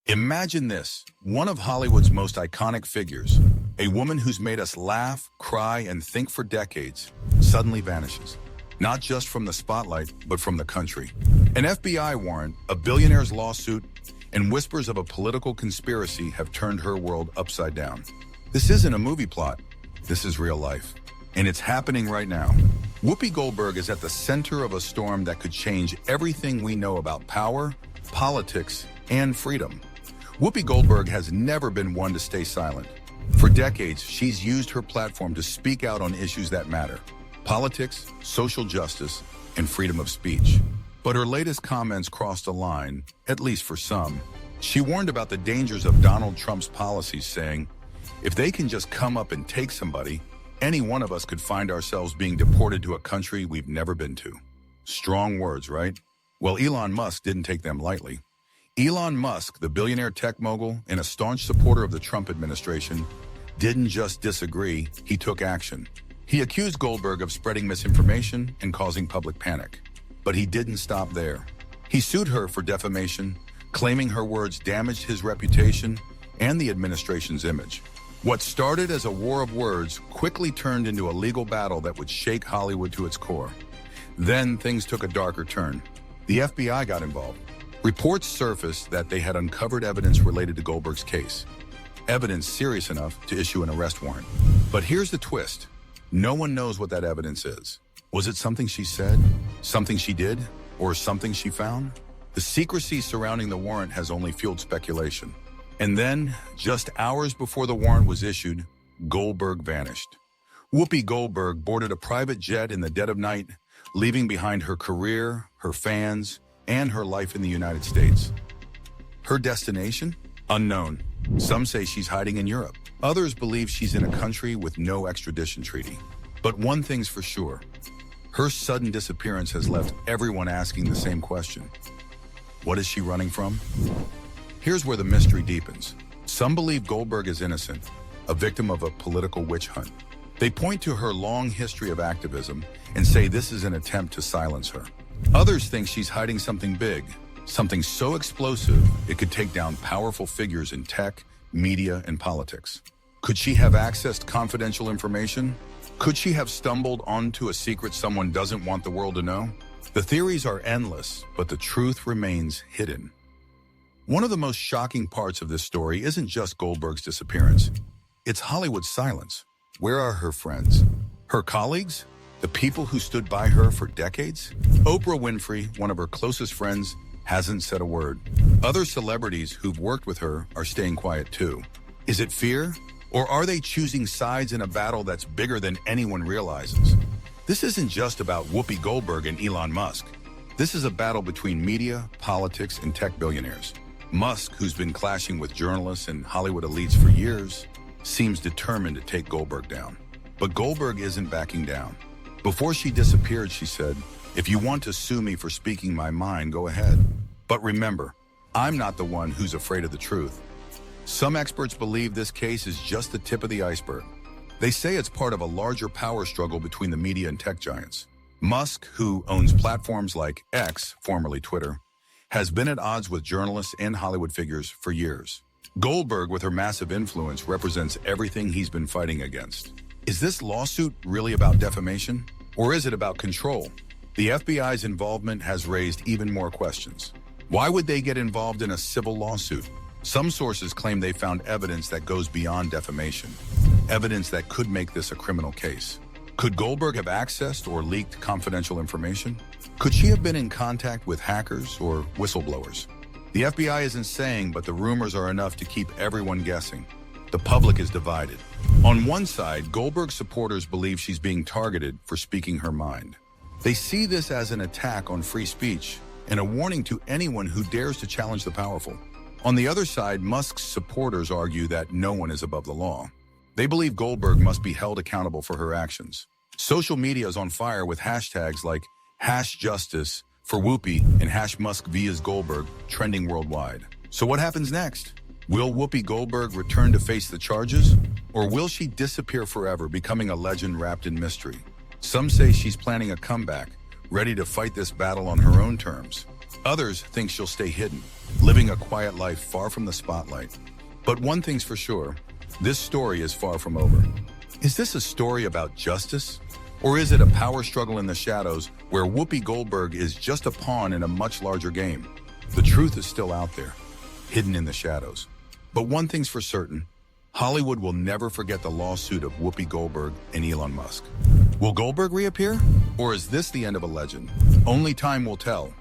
Imagine this, one of Hollywood's most iconic figures, a woman who's made us laugh, cry, and think for decades, suddenly vanishes. Not just from the spotlight, but from the country. An FBI warrant, a billionaire's lawsuit, and whispers of a political conspiracy have turned her world upside down. This isn't a movie plot. This is real life. And it's happening right now. Whoopi Goldberg is at the center of a storm that could change everything we know about power, politics, and freedom. Whoopi Goldberg has never been one to stay silent. For decades, she's used her platform to speak out on issues that matter: politics, social justice, and freedom of speech. But her latest comments crossed a line, at least for some. She warned about the dangers of Donald Trump's policies, saying, "If they can just come up and take somebody, any one of us could find ourselves being deported to a country we've never been to." Strong words, right? Well, Elon Musk didn't take them lightly. Elon Musk, the billionaire tech mogul and a staunch supporter of the Trump administration, didn't just disagree, he took action. He accused Goldberg of spreading misinformation and causing public panic. But he didn't stop there. He sued her for defamation, claiming her words damaged his reputation and the administration's image. What started as a war of words quickly turned into a legal battle that would shake Hollywood to its core. Then things took a darker turn. The FBI got involved. Reports surfaced that they had uncovered evidence related to Goldberg's case. Evidence serious enough to issue an arrest warrant. But here's the twist. No one knows what that evidence is. Was it something she said, something she did, or something she found? The secrecy surrounding the warrant has only fueled speculation. And then, just hours before the warrant was issued, Goldberg vanished. Whoopi Goldberg boarded a private jet in the dead of night, leaving behind her career, her fans, and her life in the United States. Her destination? Unknown. Some say she's hiding in Europe. Others believe she's in a country with no extradition treaty. But one thing's for sure. Her sudden disappearance has left everyone asking the same question. What is she running from? Here's where the mystery deepens. Some believe Goldberg is innocent, a victim of a political witch hunt. They point to her long history of activism and say this is an attempt to silence her. Others think she's hiding something big, something so explosive it could take down powerful figures in tech, media, and politics. Could she have accessed confidential information? Could she have stumbled onto a secret someone doesn't want the world to know? The theories are endless, but the truth remains hidden. One of the most shocking parts of this story isn't just Goldberg's disappearance. It's Hollywood's silence. Where are her friends? Her colleagues? The people who stood by her for decades? Oprah Winfrey, one of her closest friends, hasn't said a word. Other celebrities who've worked with her are staying quiet too. Is it fear? Or are they choosing sides in a battle that's bigger than anyone realizes? This isn't just about Whoopi Goldberg and Elon Musk. This is a battle between media, politics, and tech billionaires. Musk, who's been clashing with journalists and Hollywood elites for years, seems determined to take Goldberg down. But Goldberg isn't backing down. Before she disappeared, she said, "If you want to sue me for speaking my mind, go ahead. But remember, I'm not the one who's afraid of the truth." Some experts believe this case is just the tip of the iceberg. They say it's part of a larger power struggle between the media and tech giants. Musk, who owns platforms like X, formerly Twitter, has been at odds with journalists and Hollywood figures for years. Goldberg, with her massive influence, represents everything he's been fighting against. Is this lawsuit really about defamation? Or is it about control? The FBI's involvement has raised even more questions. Why would they get involved in a civil lawsuit? Some sources claim they found evidence that goes beyond defamation, evidence that could make this a criminal case. Could Goldberg have accessed or leaked confidential information? Could she have been in contact with hackers or whistleblowers? The FBI isn't saying, but the rumors are enough to keep everyone guessing. The public is divided. On one side, Goldberg's supporters believe she's being targeted for speaking her mind. They see this as an attack on free speech and a warning to anyone who dares to challenge the powerful. On the other side, Musk's supporters argue that no one is above the law. They believe Goldberg must be held accountable for her actions. Social media is on fire with hashtags like #justice for Whoopi and #MuskVS Goldberg trending worldwide. So what happens next? Will Whoopi Goldberg return to face the charges? Or will she disappear forever, becoming a legend wrapped in mystery? Some say she's planning a comeback, ready to fight this battle on her own terms. Others think she'll stay hidden, living a quiet life far from the spotlight. But one thing's for sure, this story is far from over. Is this a story about justice? Or is it a power struggle in the shadows where Whoopi Goldberg is just a pawn in a much larger game? The truth is still out there, hidden in the shadows. But one thing's for certain, Hollywood will never forget the lawsuit of Whoopi Goldberg and Elon Musk. Will Goldberg reappear? Or is this the end of a legend? Only time will tell.